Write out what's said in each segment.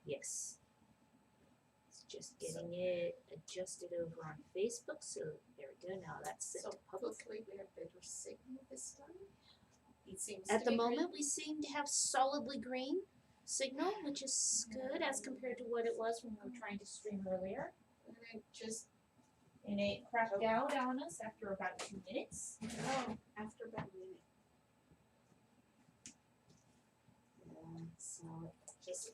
Yes. It's just getting it adjusted over on Facebook. So there we go. Now that's set So to public. hopefully we have better signal this time. It seems At to the be moment, we seem to have solidly green signal, which is good as compared to what it was when we were trying to stream earlier. And it just And it cracked out on us after about 2 minutes. after about a minute. Yeah, so just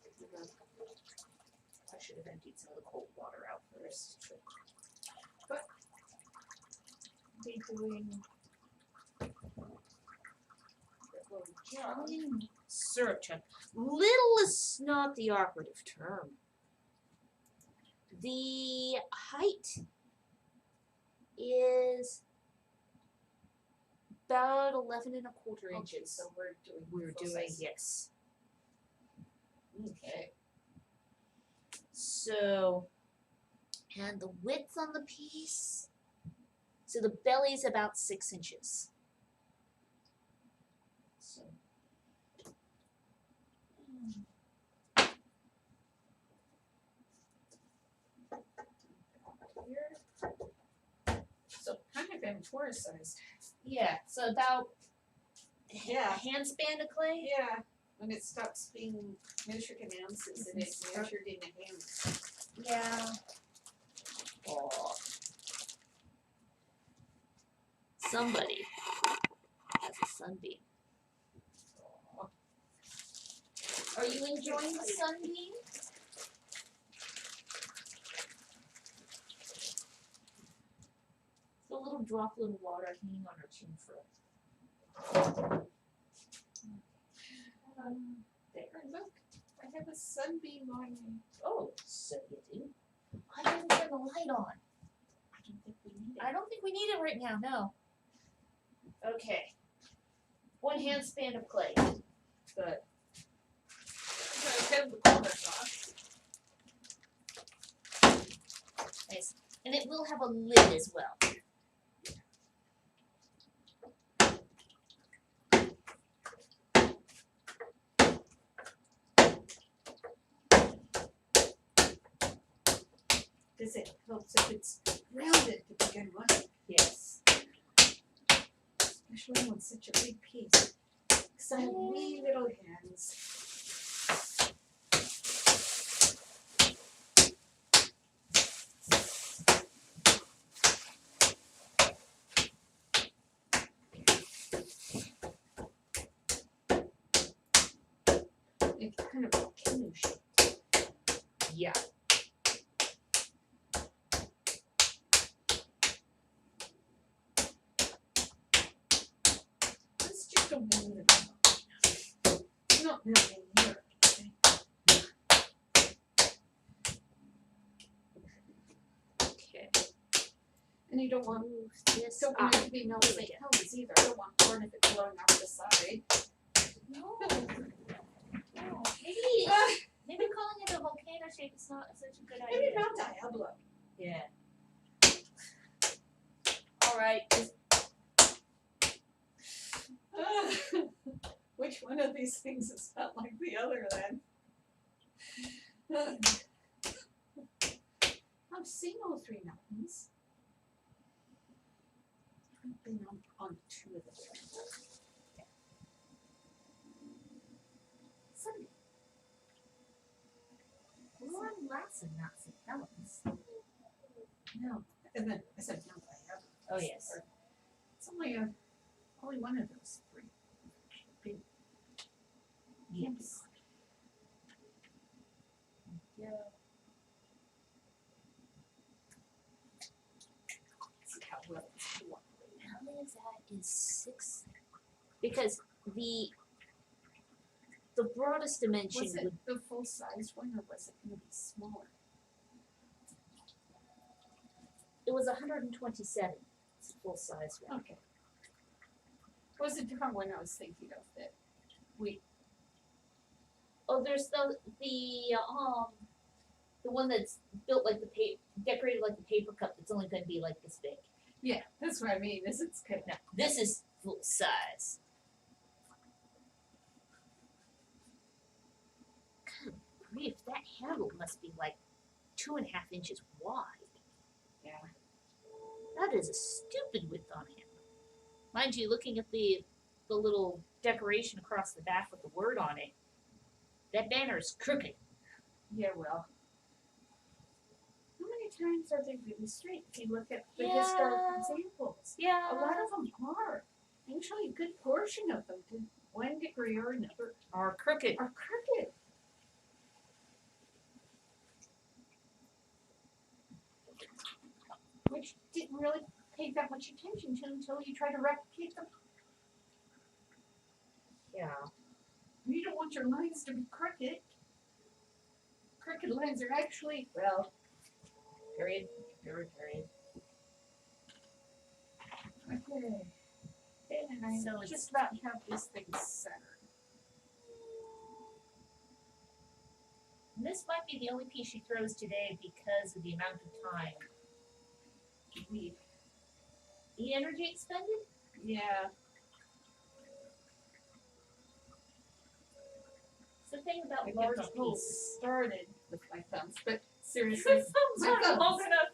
I should have emptied some of the cold water out first. Be doing Syrup chunk. Little is not the operative term. The height is about 11 and a quarter Okay, inches. so we're doing We're full doing, size. yes. Okay. So, and the width on the piece, so the belly's about 6 inches. So, here. So kind of M4 sized. Yeah, so about Yeah. a hand span of clay. Yeah. When it stops being measured in ounces and it's measured in a hand. Yeah. Oh. Somebody has a sunbeam. Oh. Are you enjoying the sunbeam? It's a little droplet of water hanging on her chin for There, look. I have a sunbeam on me. Oh, so you do. I didn't turn the light on. I don't think we need it. I don't think we need it right now, no. Okay. 1 hand span of clay. Good. I have the corners off. Nice. And it will have a lid as well. Does it helps if it's rounded to begin with? Yes. Especially on such a big piece. Because I have wee little hands. It's kind of a canoe shape. Yeah. It's just a wee little one. Not really near. Okay. And you don't want Move this Don't up. want it to be Mount St. Helens either. I don't want part of it blowing off the side. No. No. Maybe, maybe calling it a volcano shape is not such a good idea. Maybe Mount Diablo. Yeah. All right. Which one of these things is not like the other then? I've seen all 3 mountains. I've been on 2 of them. Sunday. We're on Lassen, not St. Helens. No. And then I said Mount Diablo. Oh, yes. It's only one of those 3. Big. Yes. Yeah. See how well it's cooperating. How many of that is 6? Because the broadest dimension Was it would the full size one or was it going to be smaller? it was 127. It's a full size one. Okay. It was a different one I was thinking of that we Oh, there's the one that's built like decorated like the paper cup. That's only going to be like this big. yeah, that's what I mean. This is good. No, this is full size. grief, that handle must be like 2.5 inches wide. Yeah. That is a stupid width on him. Mind you, looking at the little decoration across the back with the word on it, that banner is crooked. Yeah, well. How many times are they really straight? If you look at the Yeah. historic examples, Yeah. a lot of them are. Actually, a good portion of them, to one degree or another, Are crooked. are crooked. Which didn't really pay that much attention to until you try to replicate them. Yeah. You don't want your lines to be crooked. Crooked lines are actually, well, Period. okay. And I So it's- just about have this thing centered. And this might be the only piece she throws today because of the amount of time. The energy expended? Yeah. It's the thing about I get large the whole pieces. started with my thumbs, but seriously, my Not thumbs. long enough.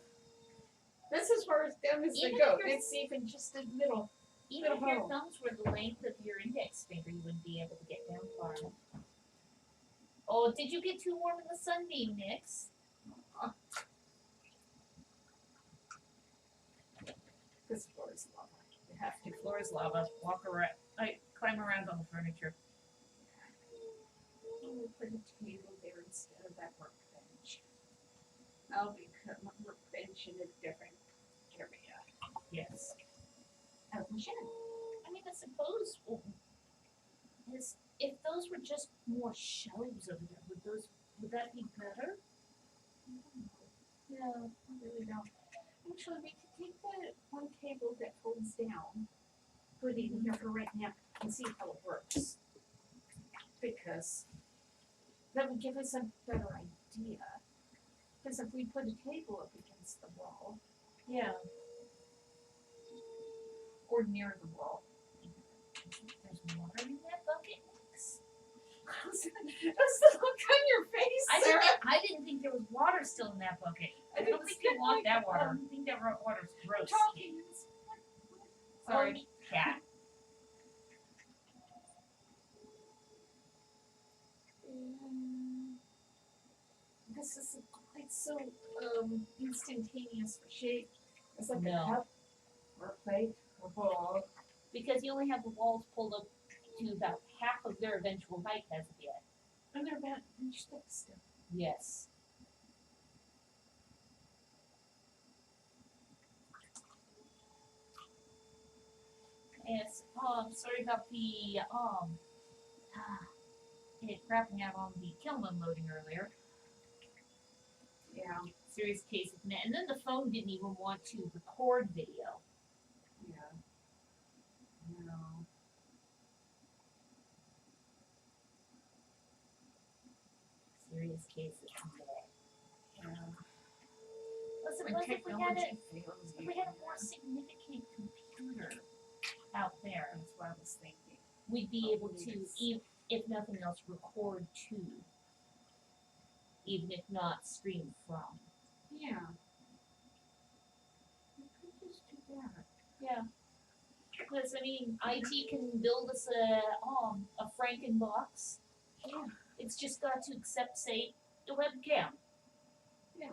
That's as far as down as they Even go. if you're- It's even just in the middle. Even if Little your hole. thumbs were the length of your index finger, you wouldn't be able to get down far enough. Oh, did you get too warm in the sunbeam, Nix? This floor is lava. You have to. Floor is lava. Walk around. Climb around on the furniture. We'll put a table there instead of that workbench. I'll become a workbench in a different area. Yes. Out in the shed. I mean, I suppose if those were just more shelves over there, would that be better? No, I really don't. Actually, we could take the one table that folds down, put it in here for right now, and see how it works. Because that would give us a better idea. Because if we put a table up against the wall, Yeah. or near the wall, There's water in that bucket, Nix. that's the look on your face, Sarah. I didn't think there was water still in that bucket. I didn't don't think you think want like, that water. I think that water's gross. Talking. Sorry, cat. This is quite so instantaneous for shape. It's like No. a cup or a plate or bowl. Because you only have the walls pulled up to about half of their eventual height as of yet. And they're about an inch thick still. Yes. Yes. Sorry about the it crapping out on the kiln unloading earlier. Yeah. Serious case of net. And then the phone didn't even want to record video. Yeah. No. Serious case of net. Yeah. Listen, When plus if we had technology fails, a more significant computer out there, that's what I was thinking. we'd be Oh, able to, yes. if nothing else, record to, even if not stream from. Yeah. We could just do that. Yeah. Because I mean, IT can build us a Frankenbox. Yeah. It's just got to accept, say, the webcam. Yeah.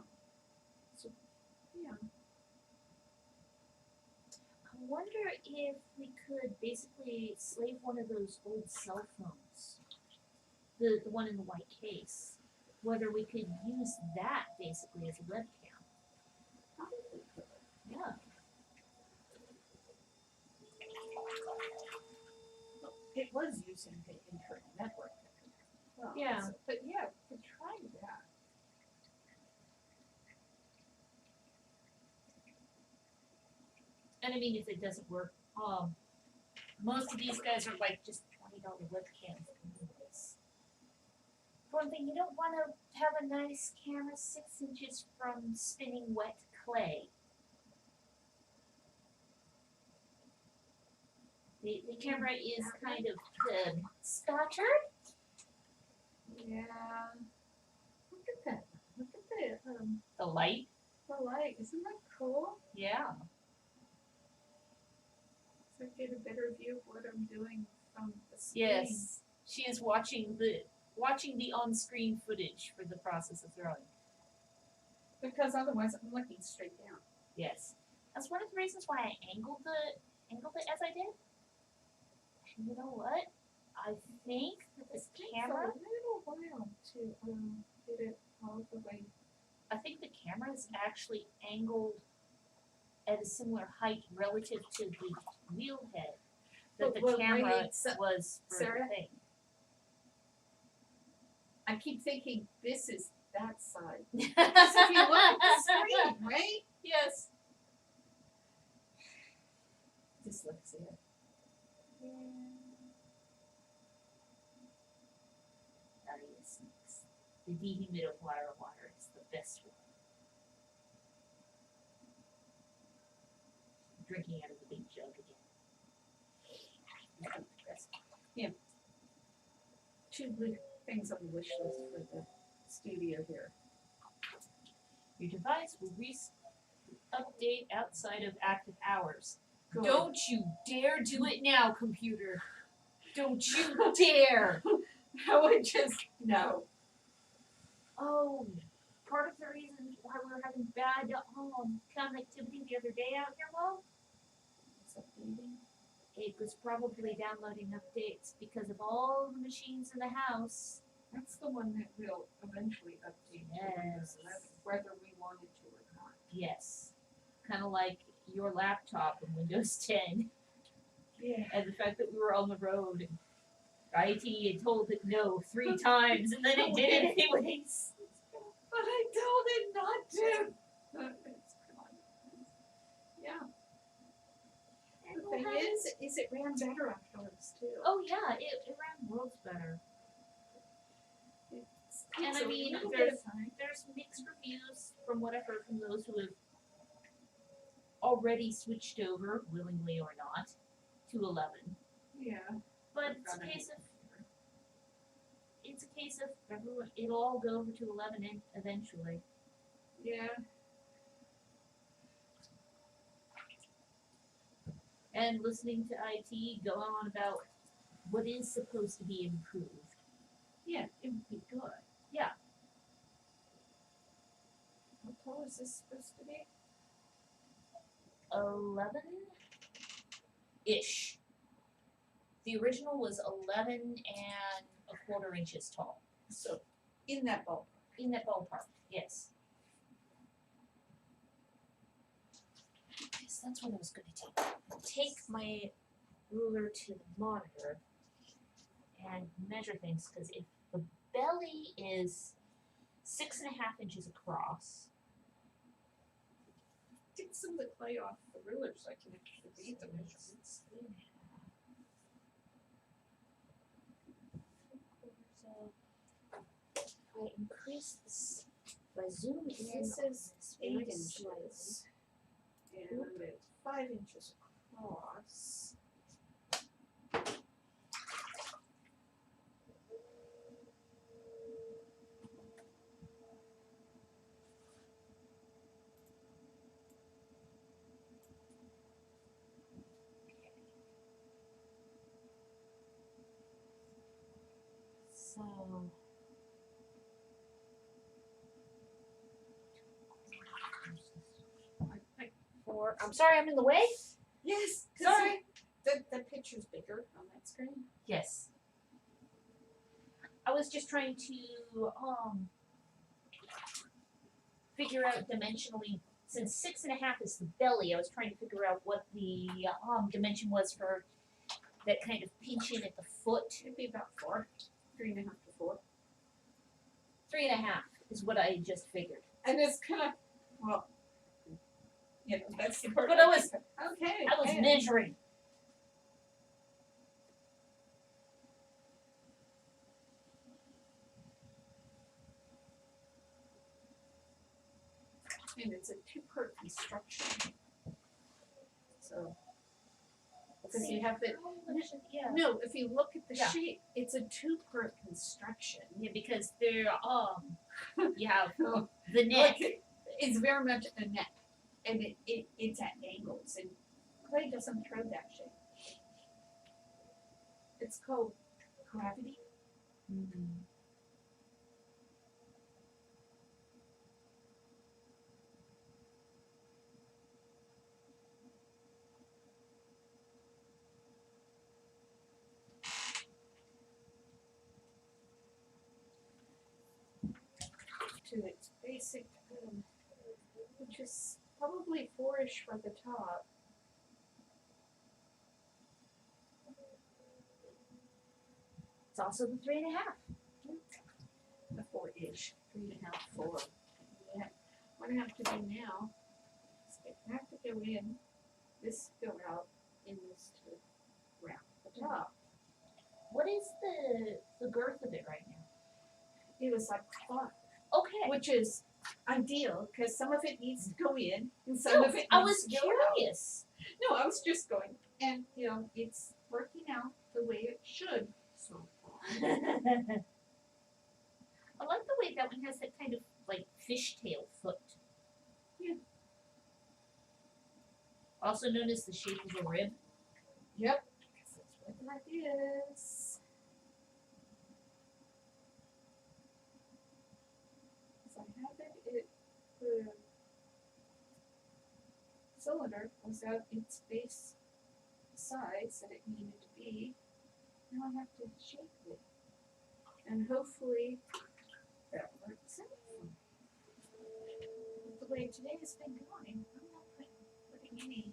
I wonder if we could basically slave one of those old cell phones, the one in the white case, whether we could use that basically as a webcam. Probably could. Yeah. Well, it was using the internal network. Well, Yeah. But yeah, we could try that. And I mean, if it doesn't work, most of these guys are like just $20 webcams anyways. For one thing, you don't want to have a nice camera 6 inches from spinning wet clay. The camera is kind of spattered. Yeah. light. The light, isn't that cool? Yeah. So I get a better view of what I'm doing from the screen. Yes. She is watching the on-screen footage for the process of throwing. Because otherwise I'm looking straight down. Yes. That's one of the reasons why I angled it as I did. And you know what? I think that this camera, It takes a little while to get it all the way. I think the camera is actually angled at a similar height relative to the wheel head that the But camera wait, so- was for Sarah? the thing. I keep thinking this is that side. Because if you look at the screen, right? Yes. Dyslexia. Not even snakes. The dehumidifier water is the best one. Drinking out of the big jug again. Yeah. Two things on the wish list for the studio here. Your device will update outside of active hours. Good. Don't you dare do it now, computer. Don't you dare. I would just no. Oh, part of the reason why we were having bad connectivity the other day out here, Mo, It's updating. it was probably downloading updates because of all the machines in the house. That's the one that will eventually update to Windows Yes. 11, whether we wanted to or not. Yes. Kind of like your laptop in Windows 10. Yeah. And the fact that we were on the road and IT had told it no 3 times and then it did it anyways. But I told it not to. It's gone. Yeah. The thing is it ran better afterwards too. Oh yeah, it ran worlds better. It's And I a mean, little bit of time. There's mixed reviews from what I've heard from those who have already switched over, willingly or not, to 11. Yeah. But it's a case of everyone. It'll all go over to 11 eventually. Yeah. And listening to IT go on about what is supposed to be improved. Yeah, it would be good. Yeah. How tall is this supposed to be? 11-ish. The original was 11.25 inches tall. So in that ballpark. In that ballpark, yes. Yes, that's what I was going to take. Take my ruler to the monitor and measure things, because if the belly is 6.5 inches across, Take some of the clay off the ruler so I can actually read the measurements. I increase this, if I zoom in. This is on 8 this very inches. And it's 5 inches across. So. I'm sorry, I'm in the way? Yes. Sorry. The picture's bigger on that screen. Yes. I was just trying to figure out dimensionally, since 6.5 is the belly, I was trying to figure out what the dimension was for that kind of pinch in at the foot. It'd be about 4, 3.5 to 4. 3.5 is what I just figured. And it's kind of, well, you know, that's the part. But I was okay. measuring. And it's a 2-part construction. So, because you have the, Yeah. no, if you look at the Yeah. shape, it's a 2-part construction. Yeah, because they're you have Oh, the neck look, It's very much a neck, and it's at angles, and clay doesn't throw that shape. It's called gravity. Mm-hmm. To its basic, which is probably 4-ish for the top. It's also the 3.5. The 4-ish, 3.5, 4. Yeah. What I have to do now is I have to go in, this go out, and this to round the top. What is the girth of it right now? It was like 5, Okay. which is ideal because some of it needs to go in and some of it I needs was to go out. curious. No, I was just going, and it's working out the way it should so far. I like the way that one has that kind of like fishtail foot. Yeah. Also known as the shape of a rib. Yep. That's what that is. So I have the cylinder was at its base size that it needed to be. Now I have to shape it. And hopefully that works out. But the way today has been going, I'm not putting any.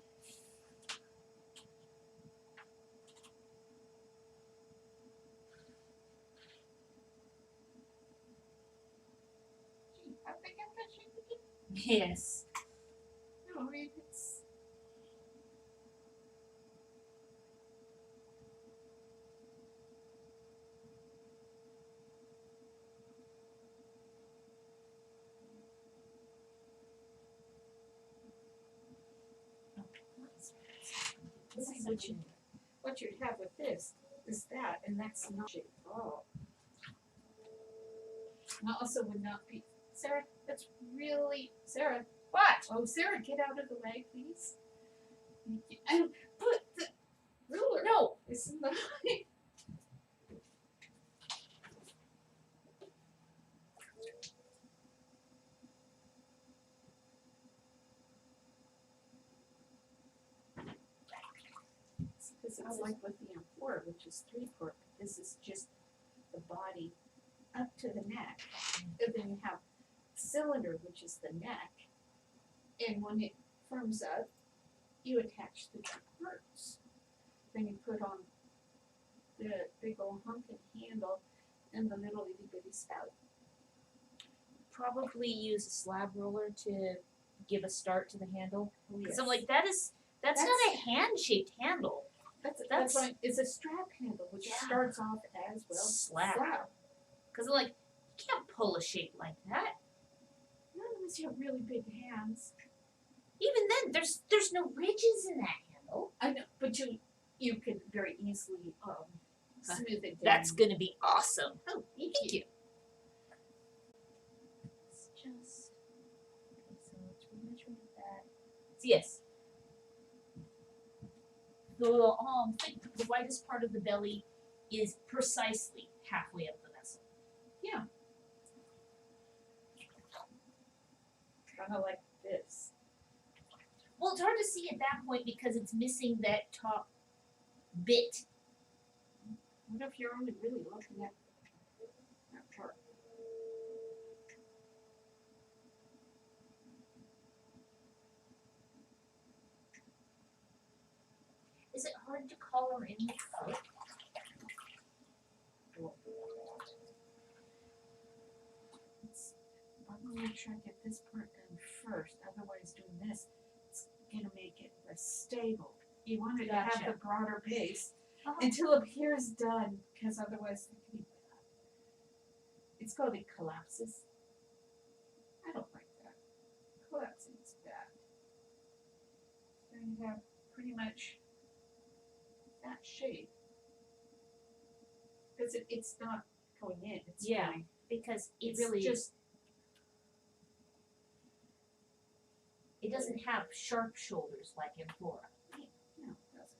Gee, I think I'm that shape again. Yes. No, I mean it's. See, what you'd have with this is that, and that's not shape at all. And also would not be Sarah, that's really Sarah. What? Oh, Sarah, get out of the way, please. And put the ruler. No. It's in the way. Because it's like with the M4, which is 3-port. This is just the body up to the neck. And then you have cylinder, which is the neck. And when it firms up, you attach the 2 parts. Then you put on the big old hunking handle and the little itty bitty spout. Probably use a slab roller to give a start to the handle. Oh, Because yes. I'm like, that's not a hand-shaped handle. That's right. It's a strap handle, which Yeah. starts off as well. Slab. Because I'm like, you can't pull a shape like that. Not unless you have really big hands. Even then, there's no ridges in that handle. I know, but you can very easily smooth it down. That's gonna be awesome. Oh, thank you. It's just okay. So it's remeasuring that. So yes. The widest part of the belly is precisely halfway up the vessel. Yeah. Kind of like this. Well, it's hard to see at that point because it's missing that top bit. What if you're only really looking at that part? Is it hard to color in the foot? I'm gonna make sure I get this part done first. Otherwise, doing this, it's gonna make it less stable. You want it to have Gotcha. the broader base Uh-huh. until up here is done, because otherwise it can be bad. It's called it collapses. I don't like that. Collapsing is bad. So you have pretty much that shape. Because it's not going in. It's Yeah. going. Because it It's really just It doesn't have sharp shoulders like Amphora. No, it doesn't.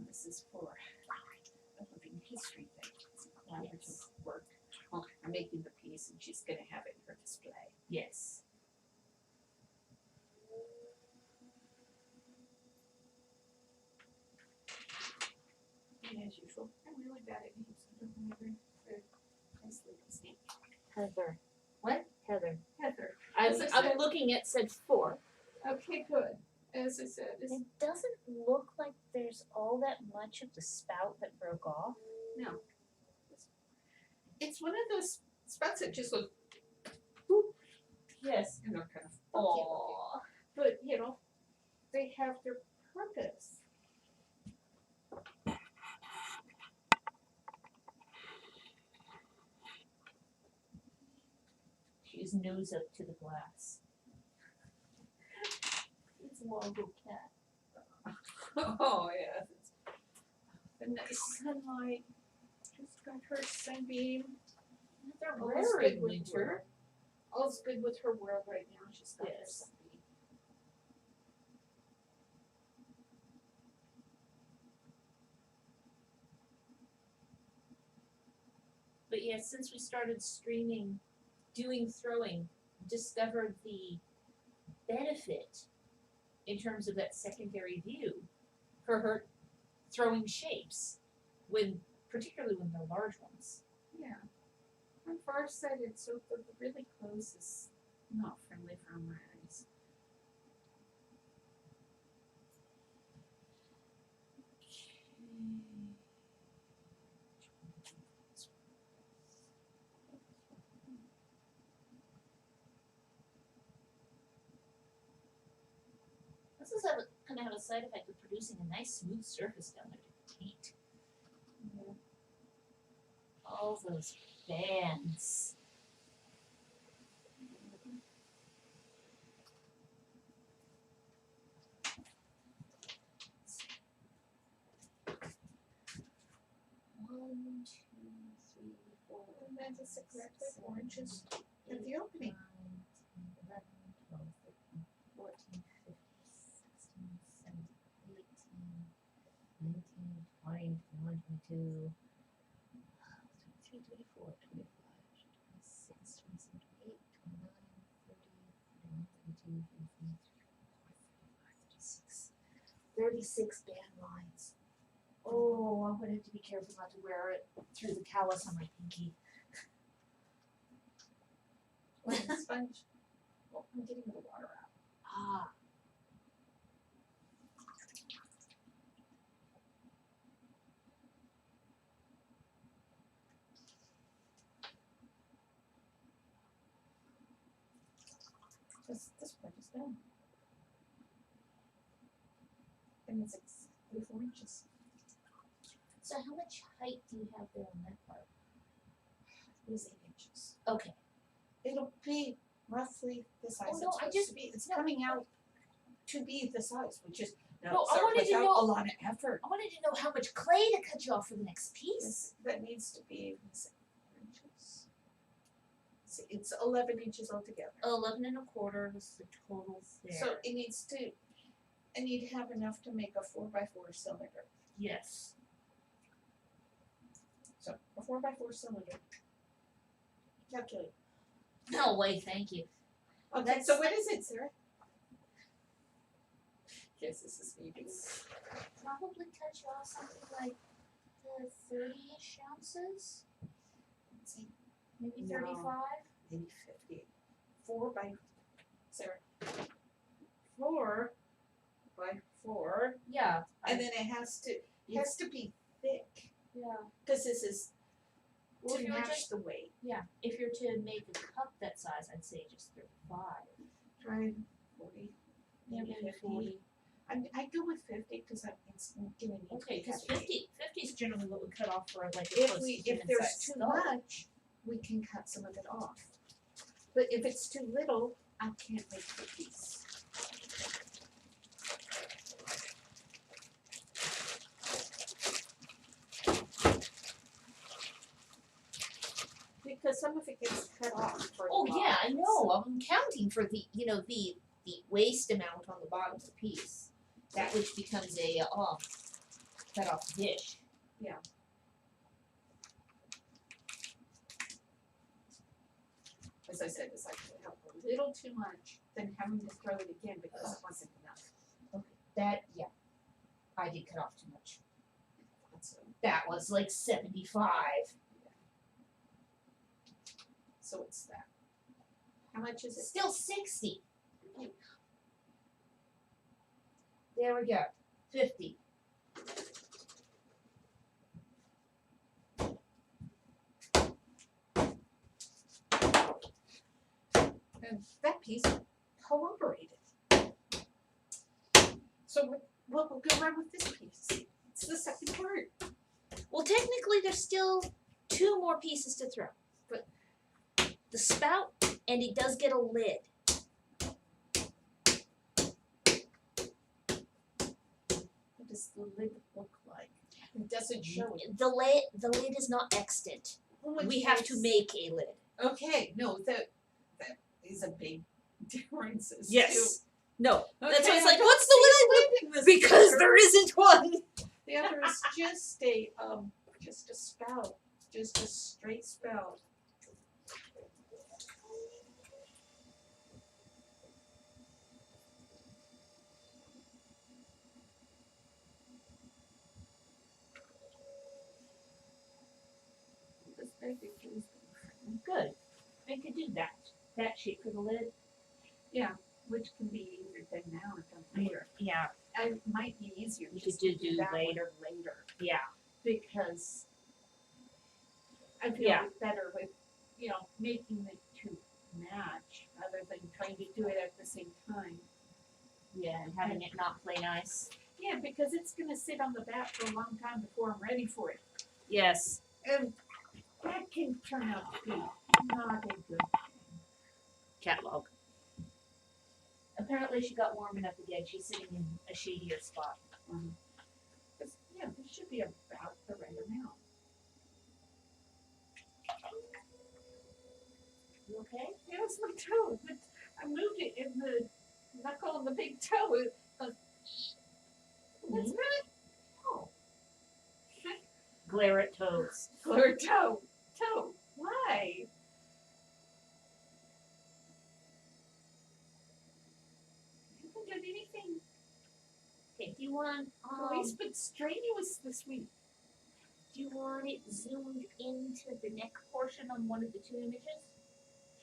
This is for a living history thing. It's a collaborative work. Well, I'm making the piece and she's gonna have it in her display. Yes. And as usual, I'm really bad at names. I don't remember her nice lady's name. Heather. What? Heather. Heather. I'm, As I I'm said- looking at said 4. Okay, good. As I said, it's, It doesn't look like there's all that much of the spout that broke off. no. It's one of those spots that just goes boop, Yes. and they're kind of funky looking. Aww. But, you know, they have their purpose. She's nose up to the glass. It's a Longo cat. Oh, yeah. The nice sunlight. Just got her sunbeam. They're All's rare good in with winter. her. All's good with her world right now. She's got her Yes. sunbeam. But yeah, since we started streaming, doing throwing, discovered the benefit in terms of that secondary view for her throwing shapes, when particularly when they're large ones. Yeah. I'm farsighted, so the really close is not friendly for my eyes. This is gonna have a side effect of producing a nice smooth surface down there to paint. Yeah. All those bands. One, two, three, four. And then just exactly 4 inches at the opening. 9, 10, 11, 12, 13, 14, 15, 16, 17, 18, 19, 20, 21, 22, 23, 24, 25, 26, 27, 28, 29, 30, 31, 32, 36 band lines. Oh, I'm gonna have to be careful not to wear it through the callus on my pinky. Like a sponge. Well, I'm getting the water out. Ah. This part is done. And it's exactly 4 inches. So how much height do you have there on that part? It is 8 inches. Okay. It'll be roughly the size Oh, no, it's I supposed just- to be. It's no. coming out to be the size, which is No, I wanted to without know- a lot of effort. I wanted to know how much clay to cut you off for the next piece. That needs to be 4 inches. See, it's 11 inches altogether. 11 and a quarter was the total there. So it needs to, I need to have enough to make a 4x4 cylinder. yes. So a 4x4 cylinder. Calculate. No way, thank you. Okay, That's- so what is it, Sarah? Yes, this is me. Probably cut you off something like the 30-ish ounces, Let's see, maybe No. 35. maybe 50. 4 by, Sarah. 4 by 4. Yeah. And then it has to be thick, yeah. cause this is Well, to if you were match just the weight. yeah, if you're to make a cup that size, I'd say just 35. Try 40, maybe 50. I go with 50 because it's gonna need to Okay, be because heavy. 50 piece generally what we cut off for like a If close if human there's sized too skull. much, we can cut some of it off. But if it's too little, I can't make cookies. Because some of it gets cut off for Oh the yeah, I lines. know. I'm counting for the the waste amount on the bottom of the piece. That which becomes a cut off dish. As I said, it's like we have a little too much, then having to throw it again because it wasn't enough. That I did cut off too much. So, That was like 75. so it's that. How much is it? Still 60. There we go. 50. And that piece cooperated. So what will go wrong with this piece? It's the second part. Well, technically, there's still 2 more pieces to throw. But the spout, and it does get a lid. What does the lid look like? It doesn't show it. The lid is not extant. We have to make a lid. Okay, no, that is a big difference. Yes. No. Okay, That's why it's I like, don't what's the see lid? lid in this Because picture. there isn't one. The other is just a spout, just a straight spout. This baby is Good. I could do that. That shape for the lid. which can be either done now or done later. Yeah. It might be easier You just could to do that one later. Yeah. because I feel Yeah. it's better with, making the two match rather than trying to do it at the same time. Yeah, and having it not play nice. Yeah, because it's gonna sit on the bat for a long time before I'm ready for it. Yes. And that can turn out to be not a good Catalog. Apparently she got warm enough again. She's sitting in a shadier spot. one. This should be about the right amount. You okay? Yeah, it's my toe, but I moved it in the knuckle and the big toe. That's not. Oh. Glare at toes. Or toe. Toe. Why? I haven't done anything Okay, do you want the least bit strenuous this week. do you want it zoomed into the neck portion on one of the 2 images?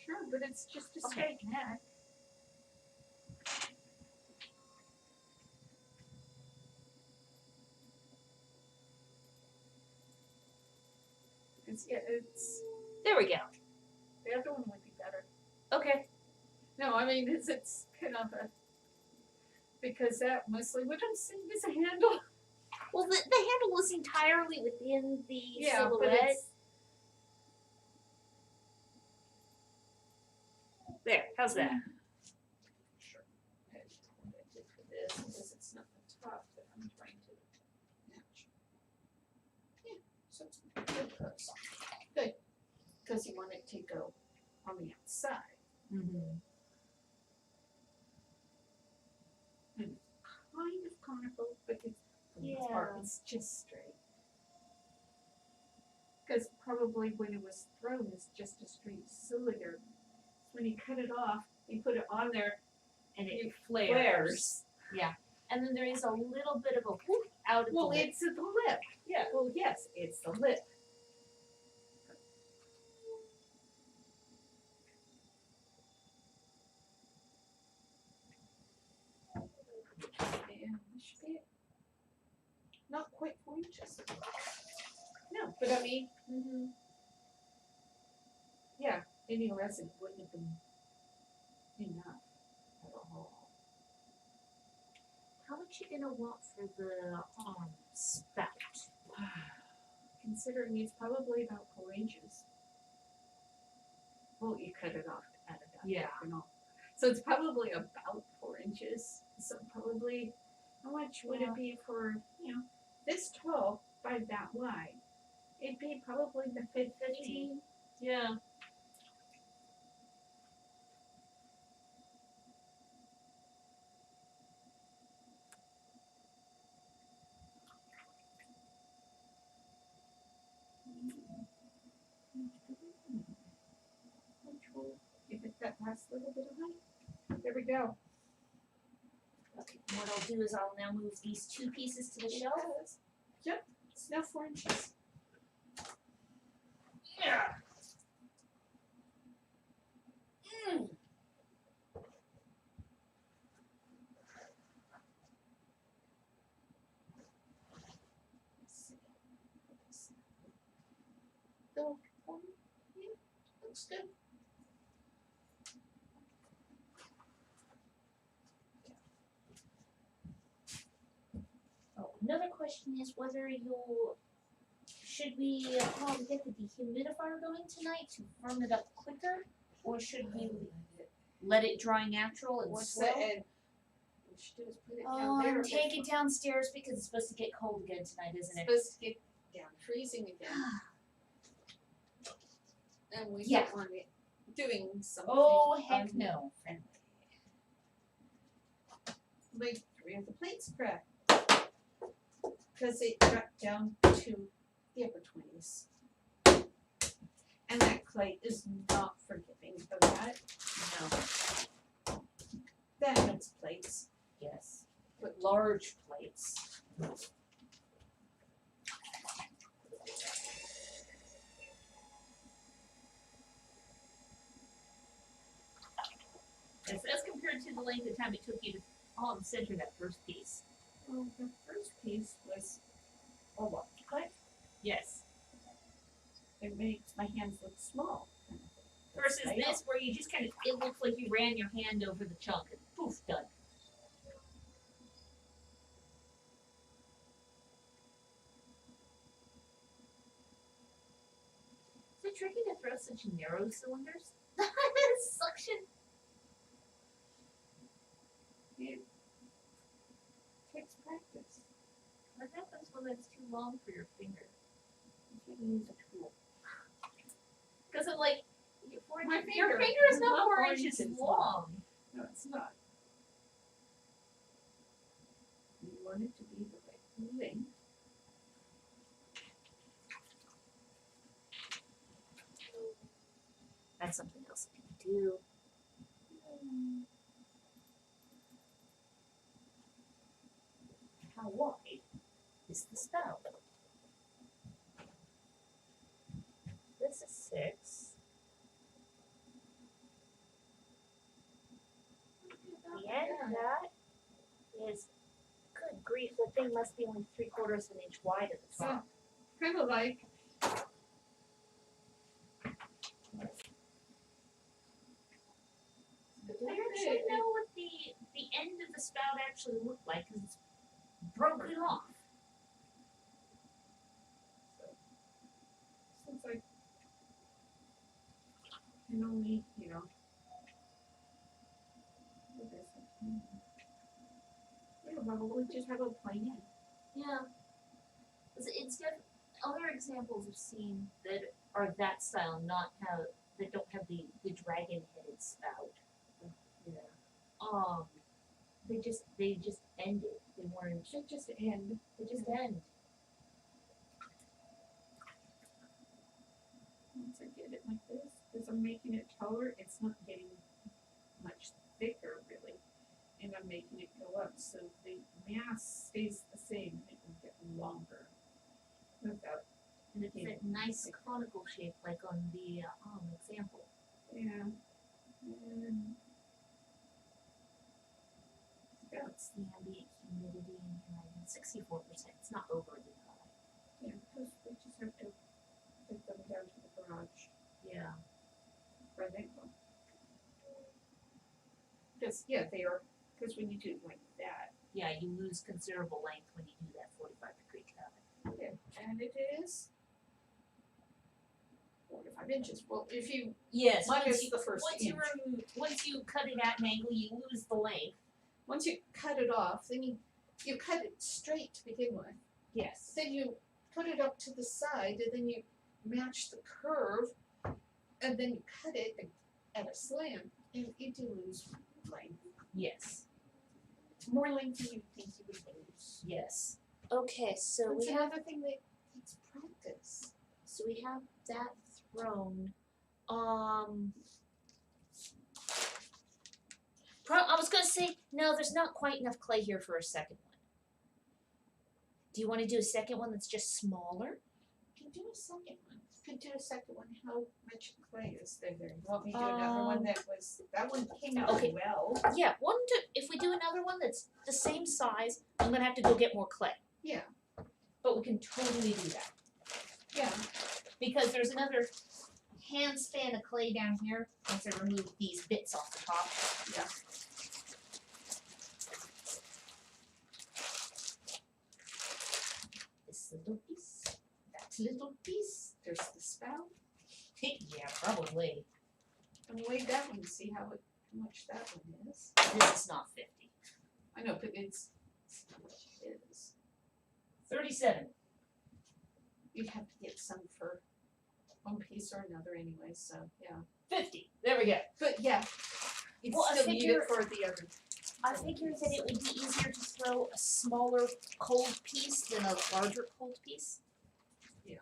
Sure, but it's just a Okay. straight neck. It's There we go. the other one would be better. Okay. No, I mean it's kind of a because that mostly what I'm seeing is a handle. Well, the handle was entirely within the But silhouette. it's There, how's that? sure. I did for this because it's not the top that I'm trying to match. Yeah, so it's good close. Good. Because you want it to go on the outside. Mm-hmm. Kind of conical, but it's for the most part, Yeah. it's just straight. Because probably when it was thrown, it's just a straight cylinder. When you cut it off, you put it on there, And it it flares. flares. And then there is a little bit of a whoop out of Well, the lip. it's the lip. Yeah. Well, yes, it's the lip. And this should be it. Not quite 4 inches. No, but I mean, yeah, any resin wouldn't have been enough at all. How much you gonna want for the spout? considering it's probably about 4 inches. Well, you cut it off at a dot Yeah. and all. So it's probably about 4 inches. So probably, how much would Yeah. it be for, this tall by that wide? It'd be probably the 15. Yeah. Which will give it that last little bit of height. There we go. Okay. What I'll do is I'll now move these two pieces to the shelf. Yep, it's now 4 inches. Yeah. Mm. Let's see. So, yeah, looks good. Oh, another question is whether should we get the dehumidifier going tonight to firm it up quicker, or should we let it dry natural and What's slow? that? And what we should do is put it down there. Take it downstairs because it's supposed to get cold again tonight, isn't it? Supposed to get down freezing again. And we Yeah. don't want it doing something. Oh heck no. Like 3 of the plates cracked. Because it got down to the upper 20s. And that clay is not forgiving of that. No. That means plates. Yes. But large plates. Yes, as compared to the length of time it took you to center that first piece. Well, the first piece was a lot cut. Yes. It makes my hands look small. Versus I this where you just kind of, it looks like you ran your hand over the chunk and poof, done. Is it tricky to throw such narrow cylinders? Suction. It takes practice. What happens when it's too long for your finger? You can use a tool. Because I'm like, your finger is not 4 inches long. No, it's not. You want it to be the right length. That's something else I can do. How wide is the spout? This is 6. The end of that is, good grief, the thing must be only 3/4 of an inch wide at the top. Kind of like. Do I actually know what the end of the spout actually looked like? Because it's broken off. Since I can only, probably just have a plain end. Yeah. Other examples I've seen that are that style, that don't have the dragon-headed spout. Yeah. They just ended. They weren't. Should just end. They just end. Once I get it like this, because I'm making it taller, it's not getting much thicker really, and I'm making it go up, so the mass stays the same. It will get longer. Without, And it's that nice conical shape, like on the example. yeah. And What's the ambient humidity in here? 64%. It's not overly high. yeah, because we just have to take them down to the garage Yeah. where they go. Because yeah, they are. Because when you do it like that, Yeah, you lose considerable length when you do that 45-degree cut. okay, and it is 5 inches. Well, if you Yes, minus the first inch. once you cut it at an angle, you lose the length. Once you cut it off, then you cut it straight to begin with. Yes. Then you put it up to the side, and then you match the curve, and then you cut it at a slant, and you do lose length. Yes. More length than you think you would lose. Yes. Okay, so It's we have another thing that takes practice. that thrown. I was gonna say no. There's not quite enough clay here for a second one. Do you want to do a second one that's just smaller? You can do a second one. You can do a second one. How much clay is there? You want me to do another one that one came out Okay. well. Yeah, if we do another one that's the same size, I'm gonna have to go get more clay. Yeah. But we can totally do that. Yeah. Because there's another hand span of clay down here once I remove these bits off the top. Yeah. This little piece. That little piece. There's the spout. Yeah, probably. And weigh that one to see how much that one is. This is not 50. I know, but it's how much it is. 37. You'd have to get some for one piece or another anyway, so yeah. 50. There we go. But yeah, you'd Well, I still need figure- it for the other. I figured that it would be easier to throw a smaller cold piece than a larger cold piece. Yeah.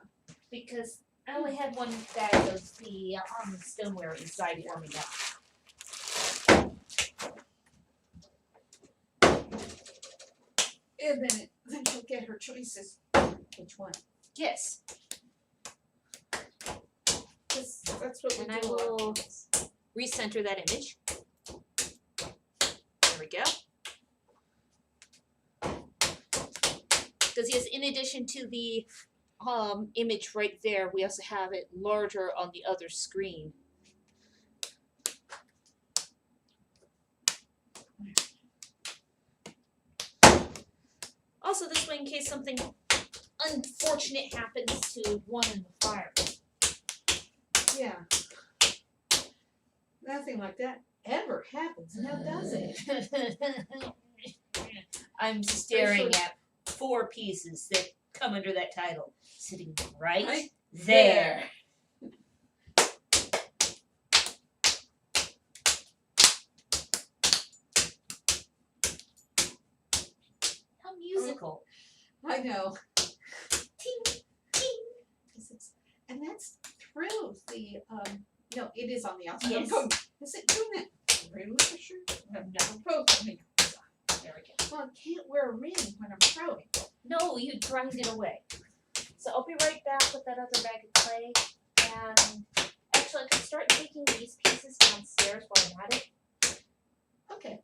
Because I only had one bag of the stoneware inside for me now. And then she'll get her choices. Which one? Yes. That's what we And I do. will recenter that image. There we go. Because yes, in addition to the image right there, we also have it larger on the other screen. Also, this way, in case something unfortunate happens to one in the fire. Yeah. Nothing like that ever happens, now does it? I'm staring at 4 pieces that come under that title, sitting right there. How musical. I know. Ting, ting. And that's through the no, it is on the outside. Yes. I'm going, is it doing that through the shirt? No. Both on the outside. There we go. Well, I can't wear a ring when I'm throwing. No, you grind it away. So I'll be right back with that other bag of clay. And actually, I can start taking these pieces downstairs while I'm at it. Okay.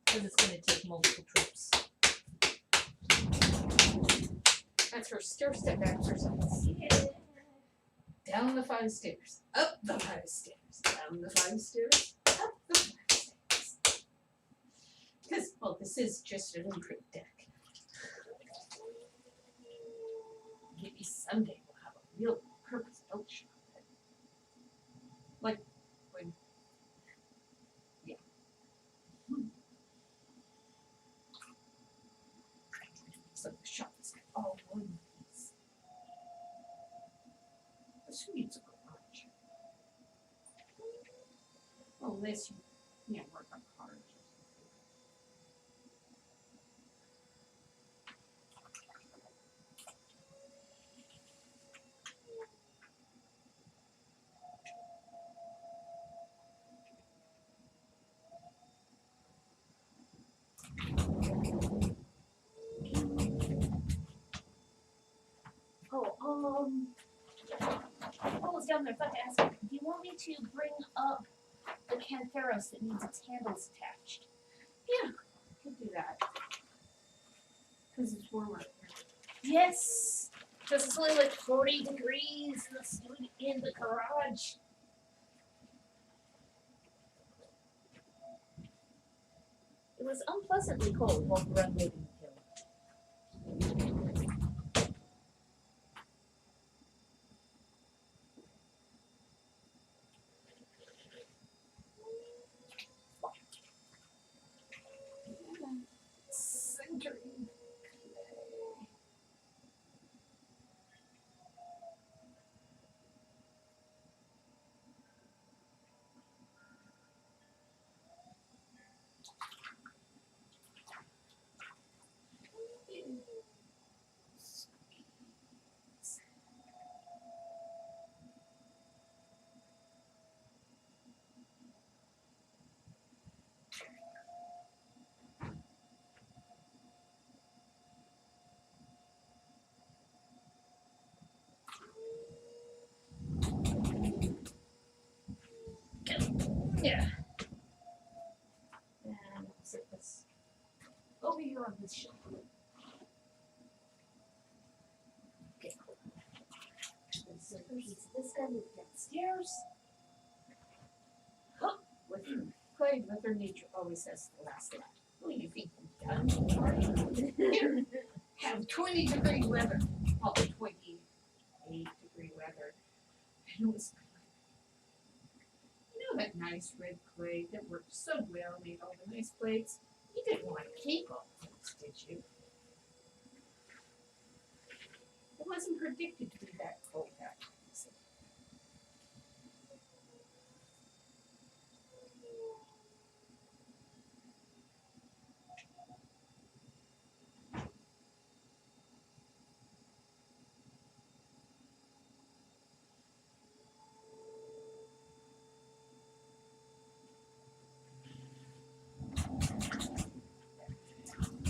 Because it's going to take multiple trips. That's her stair step exercise. Yeah. Down the 5 stairs. Up the 5 stairs. Down the 5 stairs. Up the 5 stairs. Because, well, this is just an imprint deck. Maybe someday we'll have a real purpose-built shop. Like when, yeah. So the shop is all one piece. But who needs a garage? Well, unless you work on cars or something. I was down there, I thought to ask, do you want me to bring up the Cantheros that needs its handles attached? Yeah, could do that. Because it's warmer here. Yes, because it's only like 40 degrees in the garage. It was unpleasantly cold while we were unloading the hill. Yeah. And I'll set this over here on this shelf. Okay. So a piece of this guy moved downstairs. Oh, with Clay, Mother Nature always has the last laugh. What do you think you've done? Here, have 20-degree weather. Oh, 28-degree weather. And it was that nice red clay that worked so well, made all the nice plates. You didn't want to keep all of those, did you? It wasn't predicted to be that cold that easy.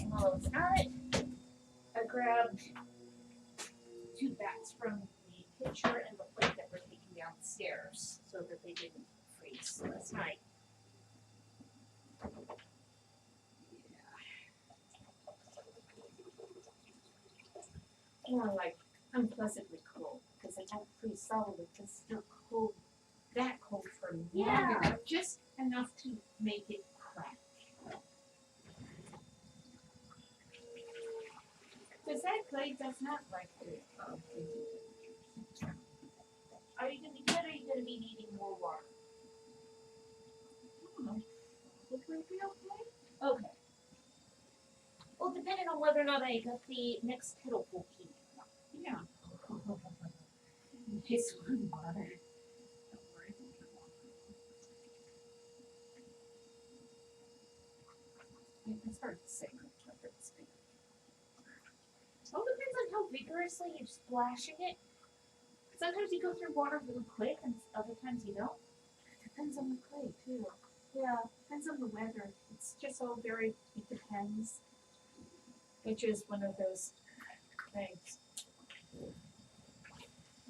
Well, it's not. I grabbed 2 bats from the pitcher and the plate that we're taking downstairs so that they didn't freeze last night. More like unpleasantly cold because they don't freeze solidly because they're cold, that cold for long enough, just enough to make it crack. Because that clay does not like the freezing temperatures. Are you going to be good or are you going to be needing more water? I don't know. Would we be okay? Okay. Well, depending on whether or not I got the next kettle full heat. Yeah. Nice one, water. Don't worry. It's hard to say. All depends on how vigorously you're splashing it. Sometimes you go through water really quick, and other times you don't. It depends on the clay too. Yeah, depends on the weather. It's just all very. It depends. Which is one of those things.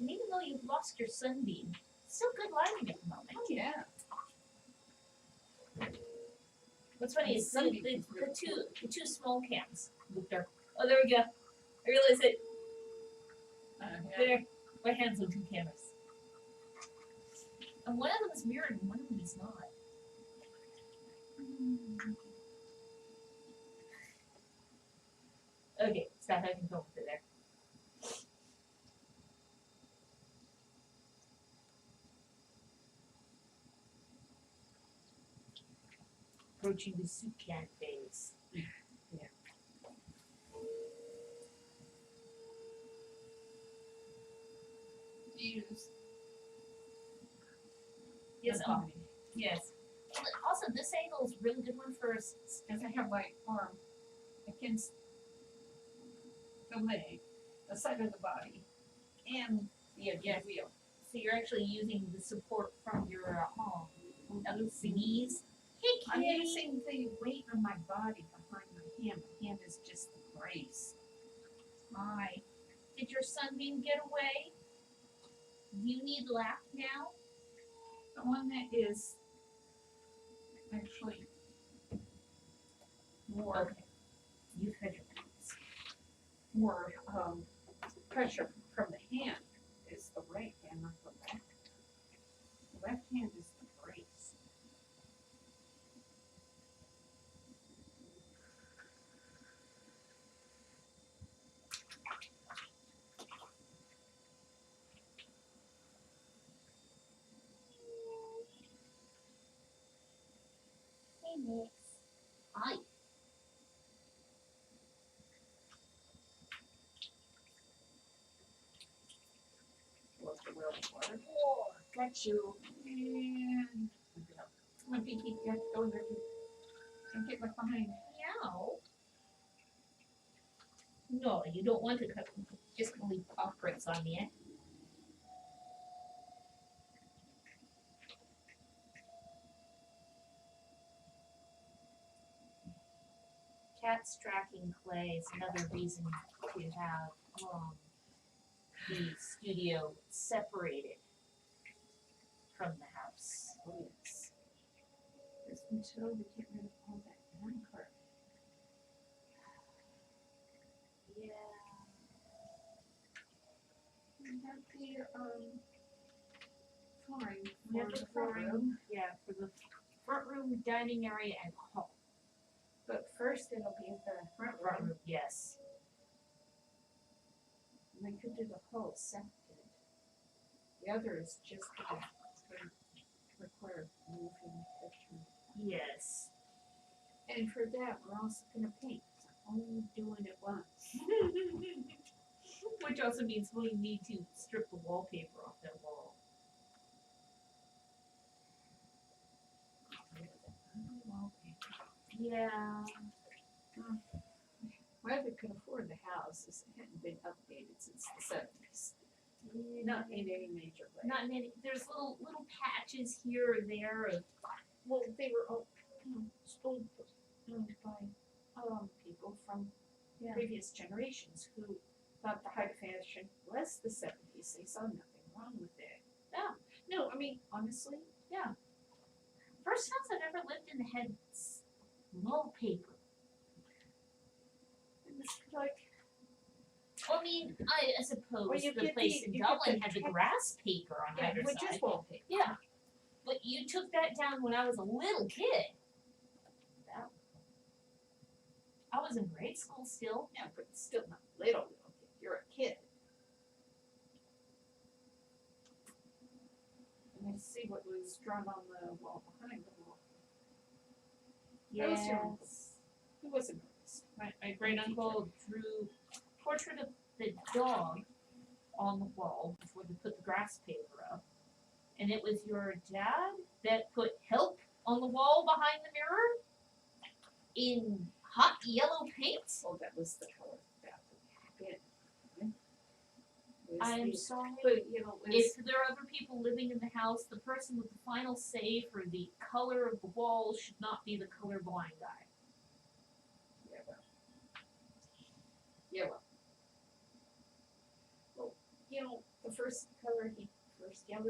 And even though you've lost your sunbeam, still good lighting at the moment. Oh yeah. What's funny is the two small cams. Oh, there we go. I realize it. Yeah. There, my hands on 2 cameras. And one of them is mirrored and one of them is not. Okay, stop having fun with it there. Approaching the soup can phase. Yeah. Use. Yes. Yes. Also, this angle is a really good one for us because I have my arm against the leg, the side of the body, and the wheel. So you're actually using the support from your knees. Hey, I'm using the weight of my body behind my hand. My hand is just the brace. Hi. Did your sunbeam get away? Do you need lap now? The one that is actually more. Okay. You've had your hands. More pressure from the hand is the right hand, not the left. The left hand is the brace. Hey, Nix. Hi. What's the world water? Oh, got you. And my pinky got to go there and get left behind. Meow. No, you don't want to cut. Just gonna leave paw prints on the end. Cats tracking clay is another reason to have the studio separated from the house. Oh, yes. Just until we get rid of all that junk. Yeah. We have the flooring We for have the the front flooring. room, Yeah, for the front room, dining area, and hall. but first it'll be the front Front room. room, yes. And we could do the whole second. The other is just gonna require moving picture. Yes. And for that, we're also gonna paint. Only doing it once. Which also means we need to strip the wallpaper off that wall. Yeah. Why we could afford the house is it hadn't been updated since the seventies. Not in any major way. Not in any, there's little patches here or there of, Well, they were all owned by people from Yeah. previous generations who thought the height of fashion was the seventies. They saw nothing wrong with it. Yeah. No, I mean honestly, first house I've ever lived in had wallpaper. it was like Well, I mean, I suppose Well, you the get place the- in you get Dublin the had the text- grass paper on yeah, either which side. is wallpaper. Yeah. But you took that down when I was a little kid. That, I was in grade school still. Yeah, but still not little kid. You're a kid. And I see what was drawn on the wall behind the wall. That was your uncle. Who was an artist? My great uncle drew portrait of the dog on the wall before they put the grass paper up. And it was your dad that put help on the wall behind the mirror in hot yellow paint. Oh, that was the color that it was I'm the- sorry. But you know, it If was, there are other people living in the house, the person with the final say for the color of the wall should not be the colorblind guy. yellow. Well, you know, the first yellow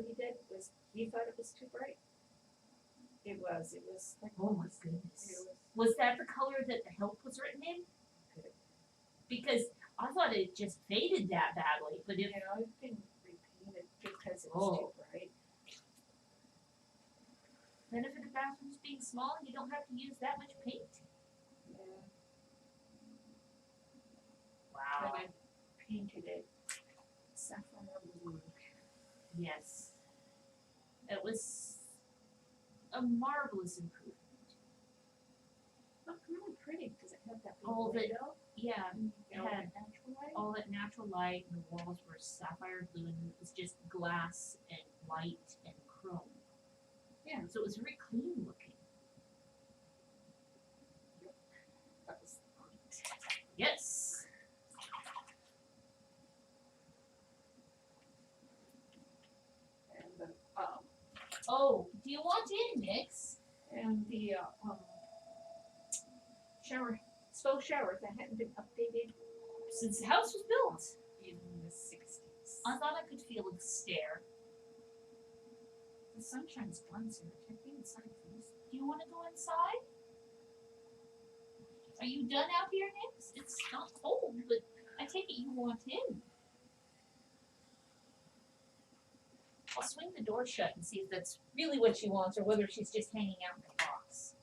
he did was he thought it was too bright. It was like Oh my it goodness. was Was that the color that the help was written in? Because I thought it just faded that badly, but if you know, it didn't repaint it because it was too bright. benefit of bathrooms being small, you don't have to use that much paint. Yeah. Wow. And I painted it sapphire blue. Yes. It was a marvelous improvement. Looked really pretty because it had that big All the- window. Yeah, And, it you know, had natural light. all that natural light and the walls were sapphire blue and it was just glass and white and chrome. Yeah. So it was very clean looking. That was the point. Yes. And the Oh, do you want in, Nix? and the shower, stove shower that hadn't been updated Since the house was built. in the 60s. I thought I could feel the stare. The sunshine's gone, Sarah. Check the inside, please. Do you want to go inside? Are you done out here, Nix? It's not cold, but I take it you want in. I'll swing the door shut and see if that's really what she wants or whether she's just hanging out in the box.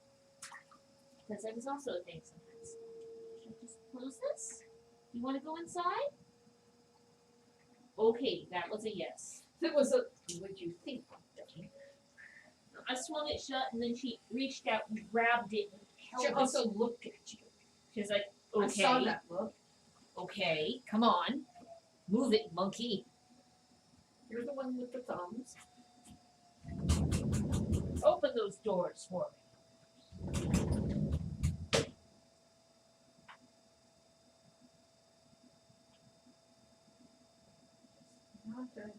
Because that is also a thing sometimes. Should I just close this? Do you want to go inside? Okay, that was a yes. It was a, what you think, Debbie? I swung it shut and then she reached out and grabbed it and She held it. also looked at you. She was like, I saw okay, that look. okay, come on. Move it, monkey. You're the one with the thumbs. Open those doors for me. Not a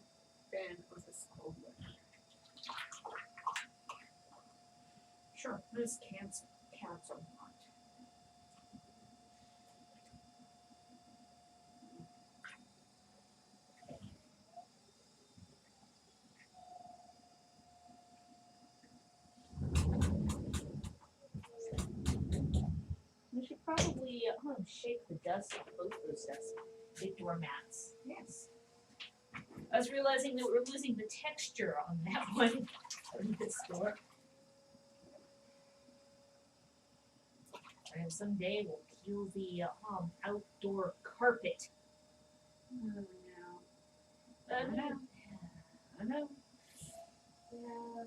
fan of this cold weather. Sure, those cats are not. shake the dust off both those desks. Big doormats. Yes. I was realizing that we're losing the texture on that one of this door. And someday we'll peel the outdoor carpet. Oh, no. I know. I know. Yeah.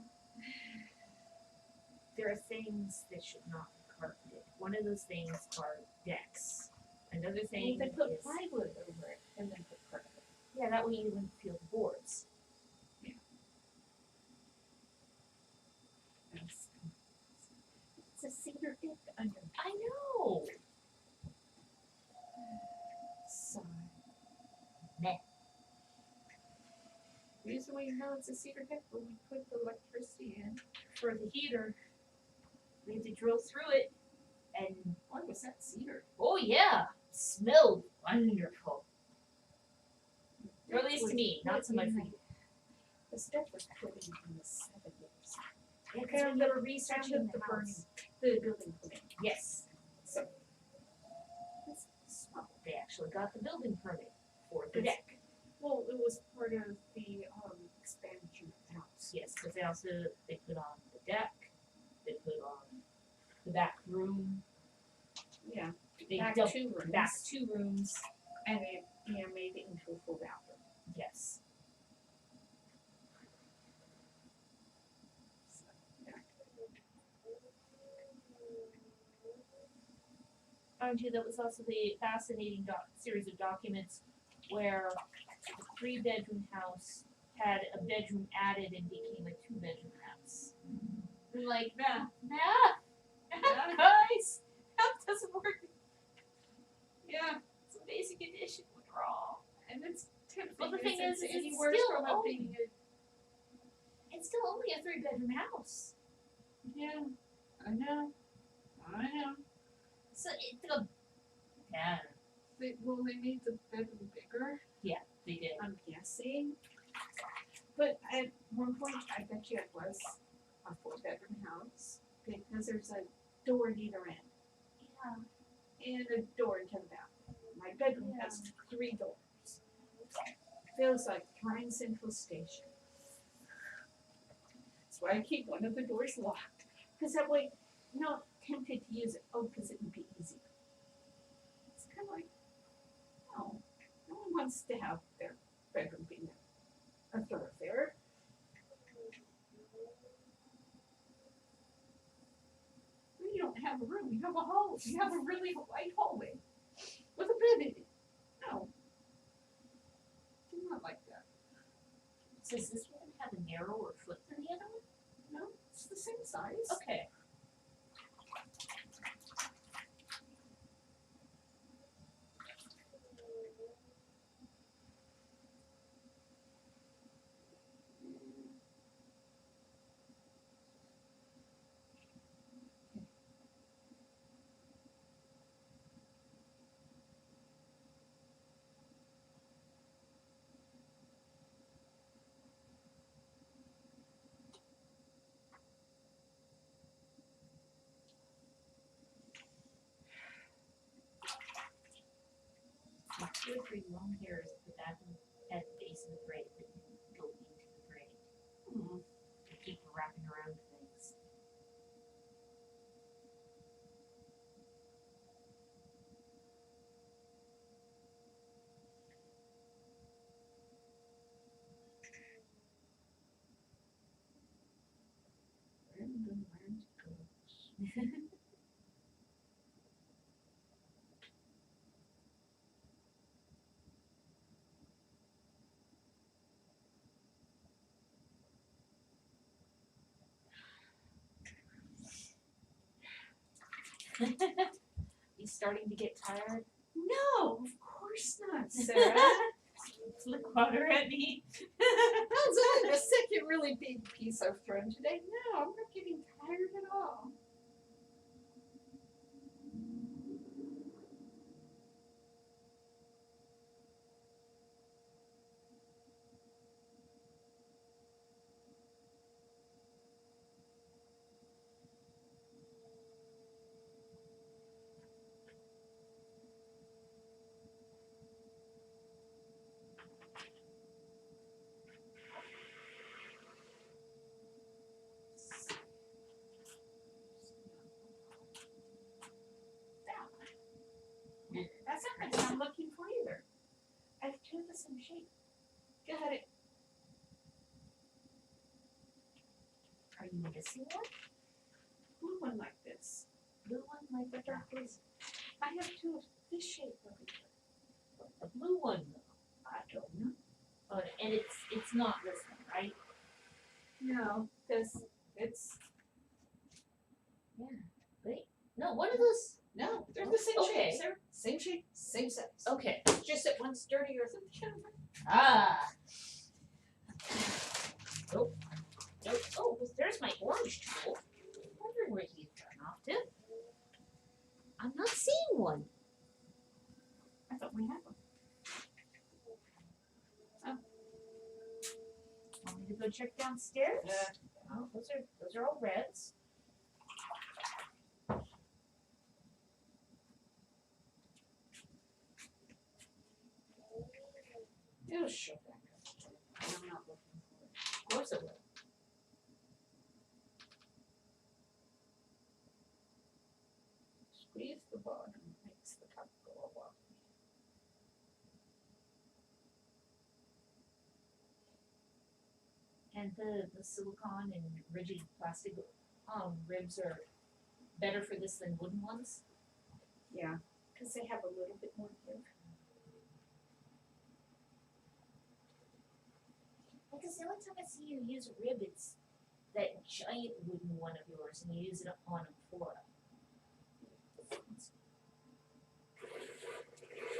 There are things that should not be carpeted. One of those things are decks. Another thing They put is plywood over it and then put carpet. yeah, that way you wouldn't feel the boards. Yes. It's a cedar deck under. I know. So. Meh. Usually you know it's a cedar deck when we put the electricity in. For the heater, we had to drill through it, and Why was that cedar? oh yeah, smelled wonderful. Or at least to Was me, not so put much in for the- you. The stuff was put in the 70s. Yeah, because when they were researching Found the the house. the building permit. Yes, So it's small. they actually got the building permit for the deck. Well, it was part of the expansion of the house. Yes, because they put on the deck, they put on the back room, Yeah. they Back dumped 2 rooms. back 2 rooms. And it made it into a full bathroom. Yes. So, yeah. Mind you, that was also the fascinating series of documents where the 3-bedroom house had a bedroom added and became a 2-bedroom house. I'm like, math, guys, math doesn't work. Yeah. It's a basic addition was wrong. And it's tempting. Well, the thing is, it's it's anywhere still from owned. being It's still only a 3-bedroom house. Yeah. I know. So it's a yeah, They made the bedroom bigger, they did. I'm guessing. But at one point, I bet you it was a 4-bedroom house because there's a door at either end Yeah. and a door into the bathroom. My bedroom has 3 doors. Feels like Grand Central Station. That's why I keep one of the doors locked. Because that way, I'm not tempted to use it. Oh, because it would be easy. It's kind of like, no one wants to have their bedroom being a thoroughfare. You don't have a room. You have a hall. You have a really wide hallway with a bed in it. No, do not like that. So does this one have a narrower foot than the other one? No, it's the same size. Okay. With 2 or 3 long hairs at the back at the base of the braid that didn't go into the braid. Mm. To keep wrapping around things. You starting to get tired? No, of course not, Sarah. Flick water at me. How's that the second really big piece I've thrown today? No, I'm not getting tired at all. That's not what I'm looking for either. I have two of the same shape. Got it. Are you missing one? Blue one like this. Blue one like the dark is I have two of this shape over here. a blue one. I don't know. Oh, and it's not this one, right? No, because it's No, what are those? no, they're the same Okay. shape, sir. Same shape, same size. Okay. Just that one's dirtier than the other one. Ah. Oh. Oh, oh, there's my orange tool. I'm wondering where he's gone off to. I'm not seeing one. I thought we had one. Want me to go check downstairs? Oh, those are all reds. It'll show back up. I'm not looking for it. Of course it will. Squeeze the bottom, makes the cup go up. And the silicone and rigid plastic ribs are better for this than wooden ones. Yeah, because they have a little bit more give. Because the only time I see you use a rib, it's that giant wooden one of yours, and you use it on a Flora.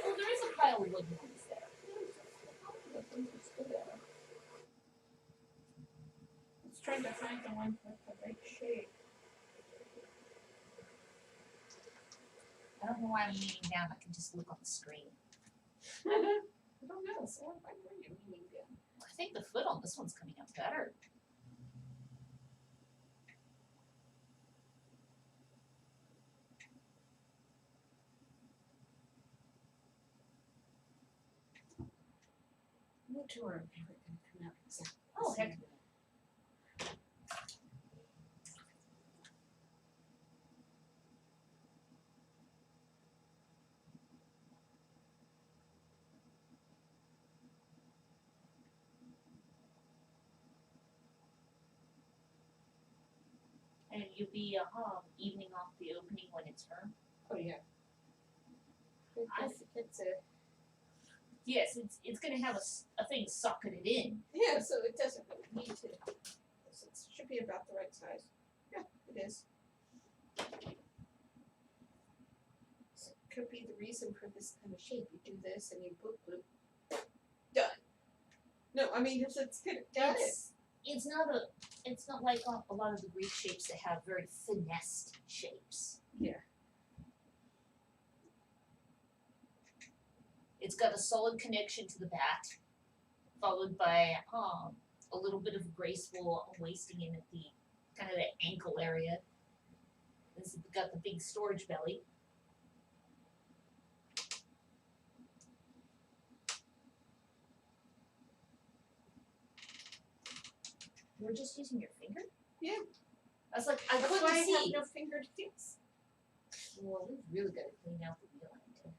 Oh, there is a pile of wooden ones there. Let's try to find the one with the right shape. I don't know why I'm leaning down. I can just look on the screen. I don't know, so why were you meaning down? I think the foot on this one's coming up better. No two are never gonna come out exactly. the Oh, same. heck. And you'll be evening off the opening when it's firm. Oh, yeah. It's a, Yes, it's gonna have a thing socketed in. yeah, so it doesn't really need to. It should be about the right size. Yeah, it is. So it could be the reason for this kind of shape. You do this and you boop boop. Done. No, I mean it's good. Got it. It's not like a lot of the Greek shapes that have very finessed shapes. Yeah. It's got a solid connection to the bat, followed by a little bit of graceful wasting in at the kind of the ankle area. It's got the big storage belly. You're just using your finger? Yeah. I was like, I That's couldn't why I see. have no fingertips. Well, we've really got to clean out the wheel end.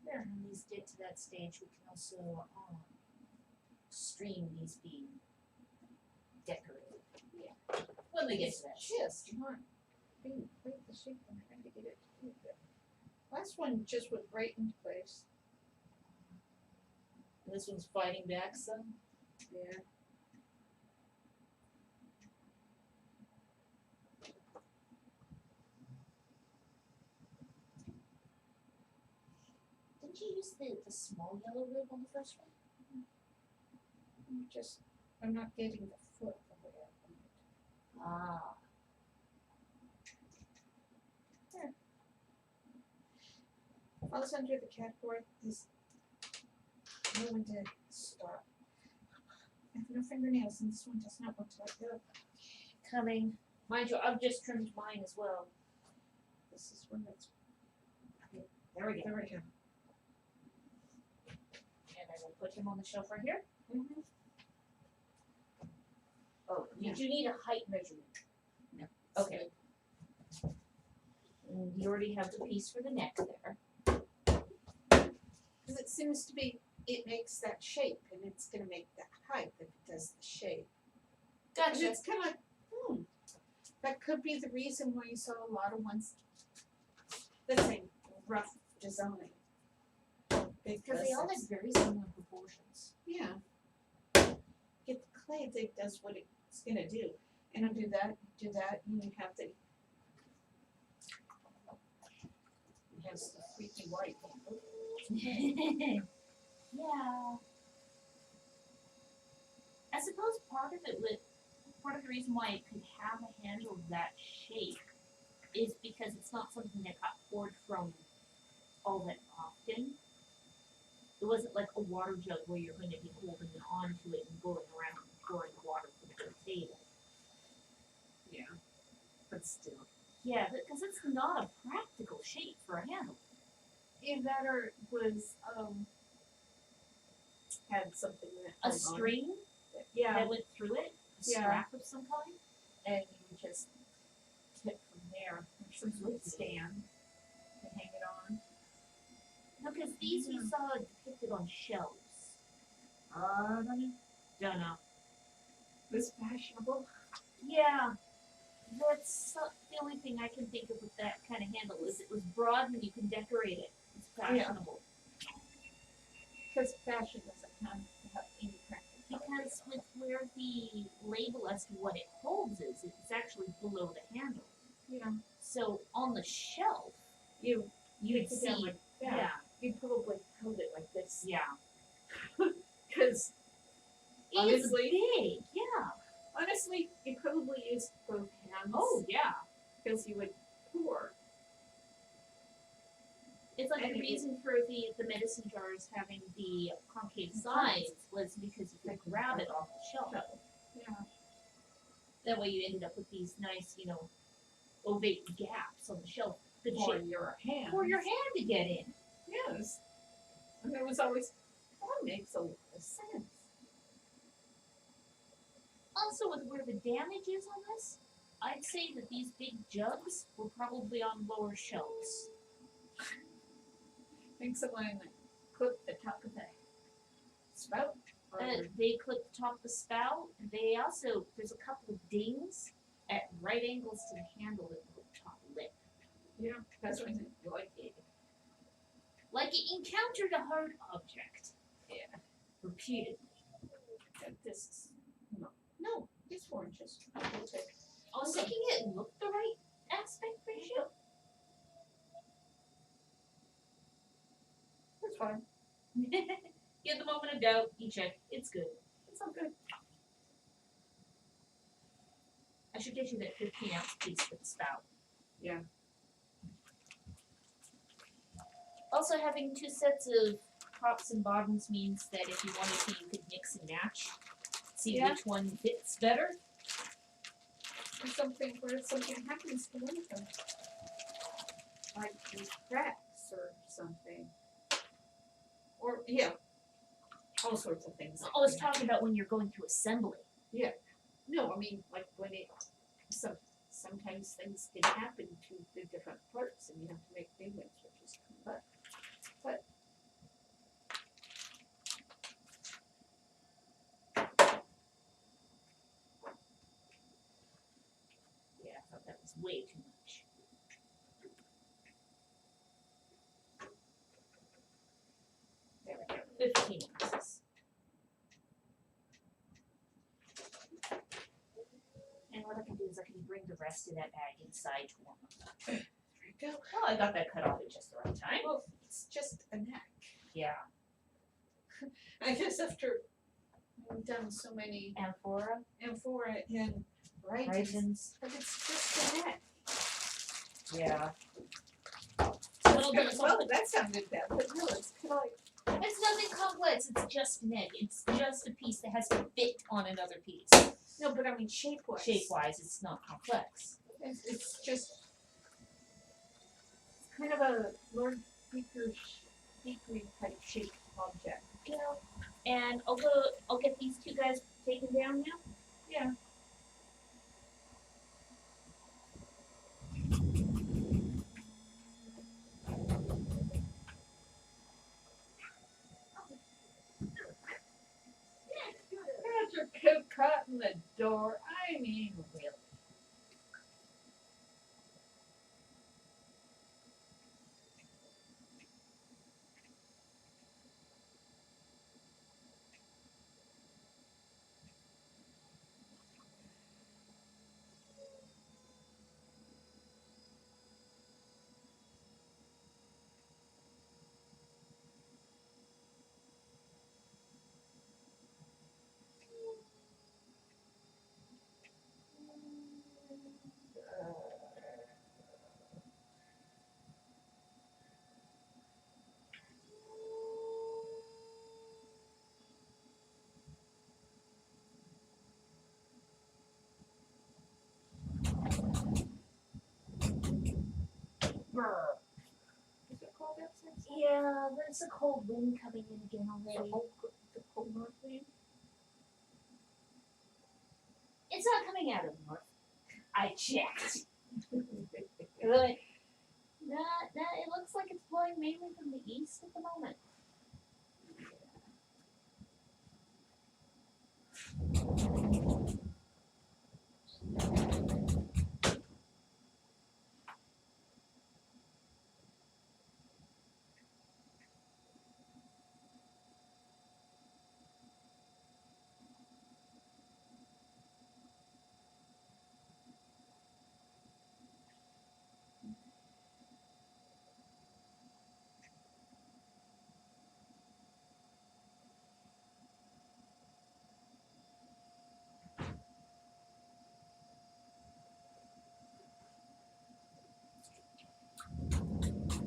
There, when these get to that stage, we can also stream these being decorated. Yeah. When we get to that stage. Just not being quite the shape I'm trying to get it to do there. Last one just went right into place. And this one's fighting back some. Yeah. Didn't you use the small yellow rib on the first one? I'm not getting the foot the way Ah. Falls under the category is know when to stop. I have no fingernails and this one does not want to let go. Coming. Mind you, I've just trimmed mine as well. This is one that's There we go. there we go. And I will put him on the shelf right here. Mm-hmm. Oh, did you need a height measurement? No. Okay. And you already have the piece for the neck there. Because it seems to be, it makes that shape and it's gonna make that height if it does the shape. And Gotcha. it's kind of like, that could be the reason why you saw a lot of ones that say rough design. Because they all have very similar proportions. Yeah. Get the clay that does what it's gonna do. And I'll do that, and you have the, it has the freaky white. Yeah. I suppose part of the reason why it could have a handle that shape is because it's not something that got poured from all that often. It wasn't like a water jug where you're going to be holding it onto it and going around and pouring the water from the table. Yeah. But still. Yeah, because it's not a practical shape for a handle. Either that or was, had something that A held on. string Yeah. that went through it, a Yeah. strap of some kind, and you would just tip from there, or some sort of stand to hang it on. No, because these you saw depicted on shelves. Don't know. Was fashionable. Yeah, that's the only thing I can think of with that kind of handle is it was broad and you can decorate it. It's fashionable. Because fashion doesn't have any practice. Because with where the label as to what it holds is, it's actually below the handle. Yeah. So on the shelf, You you'd take it down see, like that. yeah, You probably held it like this. yeah. Because It's honestly, big, yeah. honestly, you probably used both hands. Oh, yeah. Because you would pour. It's like And the it reason for the medicine jars having the concave sides was because you could grab it off the shelf. Yeah. That way you ended up with these nice, ovate gaps on the shelf. Good For shape your hand. for your hand to get in. Yes. And there was always, that makes a lot of sense. Also, with where the damage is on this, I'd say that these big jugs were probably on lower shelves. I think someone clipped the top of the spout. Or They clip the top of the spout. They also, there's a couple of dings at right angles to the handle at the top lip. yeah, that's what Like it encountered a hard object. Yeah. Repeatedly. This is, no, it's 4 inches. We'll take. I was thinking it looked the right aspect ratio. That's fine. Get the moment of doubt, you check. It's good. It's all good. I should get you that 15-ounce piece for the spout. Yeah. Also, having two sets of tops and bottoms means that if you wanted to, you could mix and match. See Yeah. which one fits better. Or something where something happens to one of them. Like these cracks or something. Or, yeah. All sorts of things. I was talking about when you're going through assembly. No, I mean, like when it, sometimes things can happen to the different parts and you have to make new ones, which is but Yeah, I thought that was way too much. There we go. 15 ounces. And what I can do is I can bring the rest of that bag inside to warm up. there you go. Oh, I got that cut off at just the right time. Well, it's just a neck. Yeah. I guess after I've done so many Amphora. amphora and Rhytons. But it's just a neck. Yeah. So Little bit of well, that sounded bad, but no, it's kind of like, It's nothing complex. It's just an egg. It's just a piece that has to fit on another piece. no, but I mean shape-wise. Shape-wise, it's not complex. It's just, it's kind of a Lord Beaker type shaped object. Yeah. And I'll get these two guys taken down now. Yeah. Got your coat caught in the door. I mean, really. Brr. Is it cold outside? Yeah, there's a cold wind coming in again already. The cold north wind? It's not coming out of the north. I checked. Really? Nah, it looks like it's blowing mainly from the east at the moment.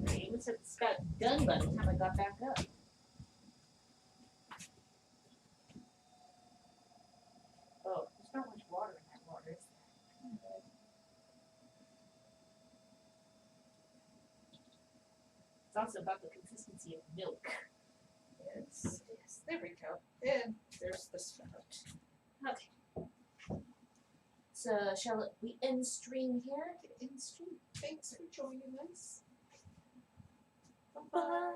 I even said the scout done by the time I got back up. Oh, there's not much water in that water, is there? It's also about the consistency of milk. Yes. There we go. And there's the spout. Okay. So shall we end stream here? In street. Thanks for joining us. Bye.